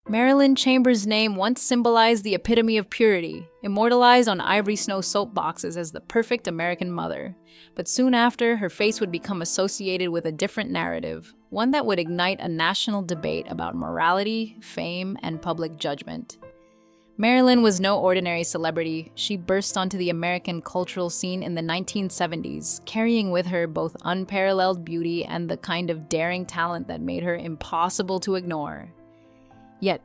Marilyn Chambers' name once symbolized the epitome of purity, immortalized on Ivory Snow soapboxes as the perfect American mother. But soon after, her face would become associated with a different narrative, one that would ignite a national debate about morality, fame, and public judgment. Marilyn was no ordinary celebrity. She burst onto the American cultural scene in the 1970s, carrying with her both unparalleled beauty and the kind of daring talent that made her impossible to ignore. Yet,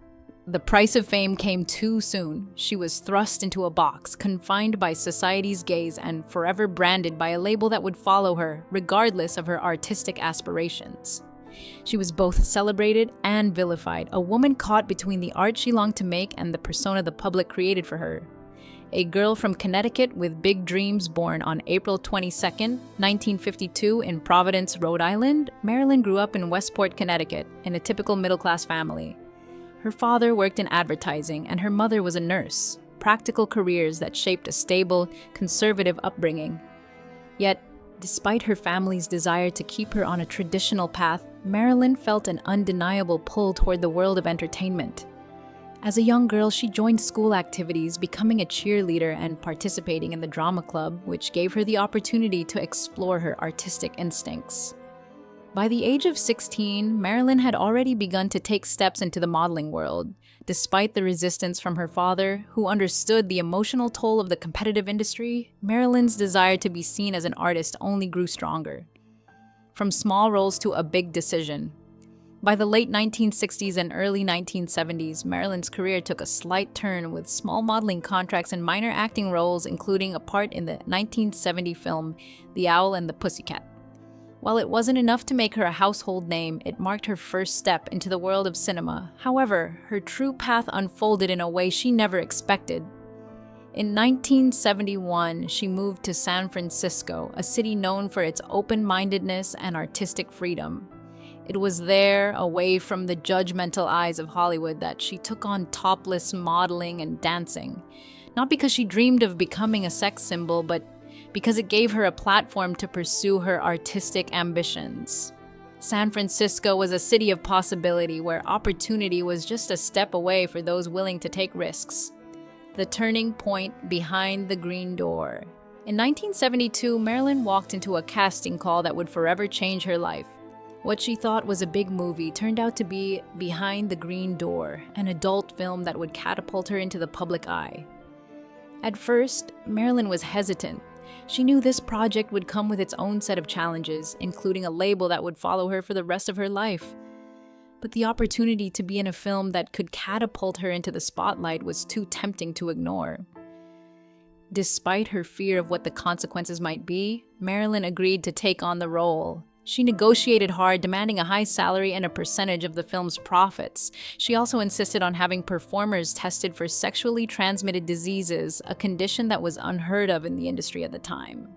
the price of fame came too soon. She was thrust into a box, confined by society's gaze, and forever branded by a label that would follow her, regardless of her artistic aspirations. She was both celebrated and vilified, a woman caught between the art she longed to make and the persona the public created for her. A girl from Connecticut with big dreams, born on April 22, 1952 in Providence, Rhode Island, Marilyn grew up in Westport, Connecticut, in a typical middle-class family. Her father worked in advertising and her mother was a nurse, practical careers that shaped a stable, conservative upbringing. Yet, despite her family's desire to keep her on a traditional path, Marilyn felt an undeniable pull toward the world of entertainment. As a young girl, she joined school activities, becoming a cheerleader and participating in the drama club, which gave her the opportunity to explore her artistic instincts. By the age of 16, Marilyn had already begun to take steps into the modeling world. Despite the resistance from her father, who understood the emotional toll of the competitive industry, Marilyn's desire to be seen as an artist only grew stronger. From small roles to a big decision. By the late 1960s and early 1970s, Marilyn's career took a slight turn with small modeling contracts and minor acting roles, including a part in the 1970 film The Owl and the Pussycat. While it wasn't enough to make her a household name, it marked her first step into the world of cinema. However, her true path unfolded in a way she never expected. In 1971, she moved to San Francisco, a city known for its open-mindedness and artistic freedom. It was there, away from the judgmental eyes of Hollywood, that she took on topless modeling and dancing. Not because she dreamed of becoming a sex symbol, but because it gave her a platform to pursue her artistic ambitions. San Francisco was a city of possibility where opportunity was just a step away for those willing to take risks. The turning point behind the green door. In 1972, Marilyn walked into a casting call that would forever change her life. What she thought was a big movie turned out to be Behind the Green Door, an adult film that would catapult her into the public eye. At first, Marilyn was hesitant. She knew this project would come with its own set of challenges, including a label that would follow her for the rest of her life. But the opportunity to be in a film that could catapult her into the spotlight was too tempting to ignore. Despite her fear of what the consequences might be, Marilyn agreed to take on the role. She negotiated hard, demanding a high salary and a percentage of the film's profits. She also insisted on having performers tested for sexually transmitted diseases, a condition that was unheard of in the industry at the time.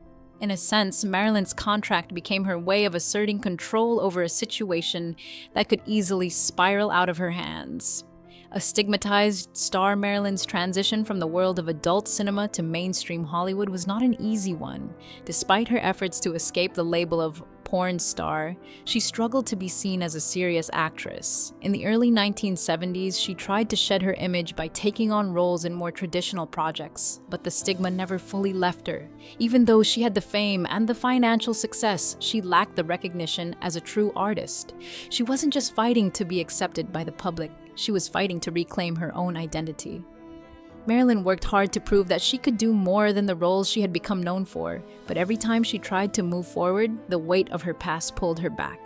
In a sense, Marilyn's contract became her way of asserting control over a situation that could easily spiral out of her hands. A stigmatized star, Marilyn's transition from the world of adult cinema to mainstream Hollywood was not an easy one. Despite her efforts to escape the label of porn star, she struggled to be seen as a serious actress. In the early 1970s, she tried to shed her image by taking on roles in more traditional projects, but the stigma never fully left her. Even though she had the fame and the financial success, she lacked the recognition as a true artist. She wasn't just fighting to be accepted by the public, she was fighting to reclaim her own identity. Marilyn worked hard to prove that she could do more than the roles she had become known for, but every time she tried to move forward, the weight of her past pulled her back.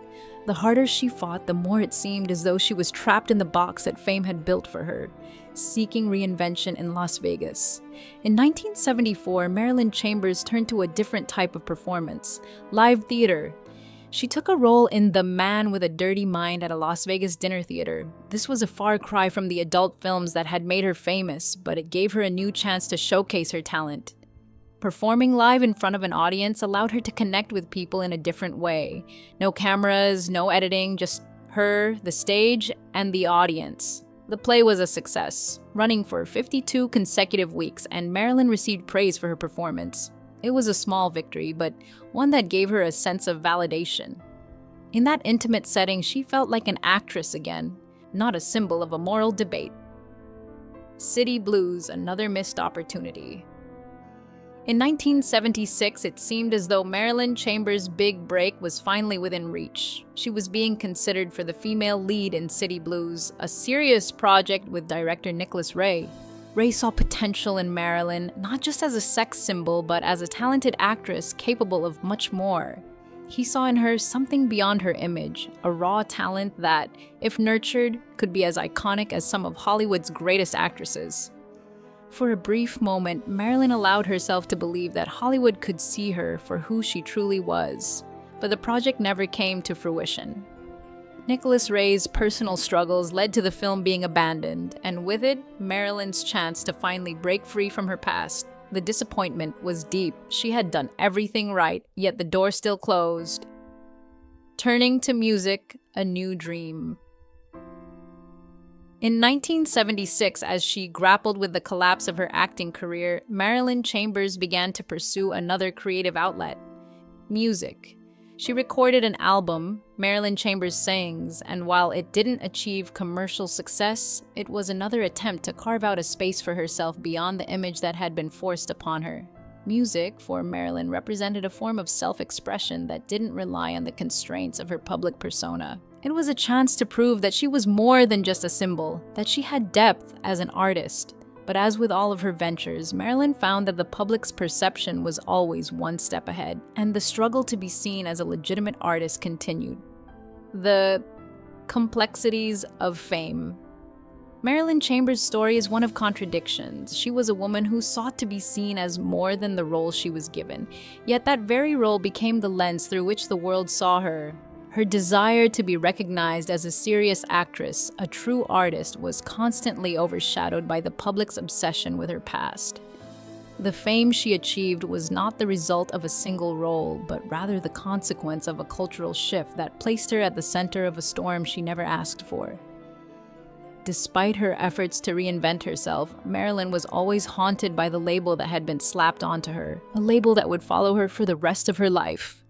The harder she fought, the more it seemed as though she was trapped in the box that fame had built for her, seeking reinvention in Las Vegas. In 1974, Marilyn Chambers turned to a different type of performance, live theater. She took a role in The Man with a Dirty Mind at a Las Vegas dinner theater. This was a far cry from the adult films that had made her famous, but it gave her a new chance to showcase her talent. Performing live in front of an audience allowed her to connect with people in a different way. No cameras, no editing, just her, the stage, and the audience. The play was a success, running for 52 consecutive weeks, and Marilyn received praise for her performance. It was a small victory, but one that gave her a sense of validation. In that intimate setting, she felt like an actress again, not a symbol of a moral debate. City Blues, another missed opportunity. In 1976, it seemed as though Marilyn Chambers' big break was finally within reach. She was being considered for the female lead in City Blues, a serious project with director Nicholas Ray. Ray saw potential in Marilyn, not just as a sex symbol, but as a talented actress capable of much more. He saw in her something beyond her image, a raw talent that, if nurtured, could be as iconic as some of Hollywood's greatest actresses. For a brief moment, Marilyn allowed herself to believe that Hollywood could see her for who she truly was, but the project never came to fruition. Nicholas Ray's personal struggles led to the film being abandoned, and with it, Marilyn's chance to finally break free from her past. The disappointment was deep. She had done everything right, yet the door still closed. Turning to music, a new dream. In 1976, as she grappled with the collapse of her acting career, Marilyn Chambers began to pursue another creative outlet: music. She recorded an album, Marilyn Chambers Sings, and while it didn't achieve commercial success, it was another attempt to carve out a space for herself beyond the image that had been forced upon her. Music, for Marilyn, represented a form of self-expression that didn't rely on the constraints of her public persona. It was a chance to prove that she was more than just a symbol, that she had depth as an artist. But as with all of her ventures, Marilyn found that the public's perception was always one step ahead, and the struggle to be seen as a legitimate artist continued. The complexities of fame. Marilyn Chambers' story is one of contradictions. She was a woman who sought to be seen as more than the role she was given, yet that very role became the lens through which the world saw her. Her desire to be recognized as a serious actress, a true artist, was constantly overshadowed by the public's obsession with her past. The fame she achieved was not the result of a single role, but rather the consequence of a cultural shift that placed her at the center of a storm she never asked for. Despite her efforts to reinvent herself, Marilyn was always haunted by the label that had been slapped onto her, a label that would follow her for the rest of her life: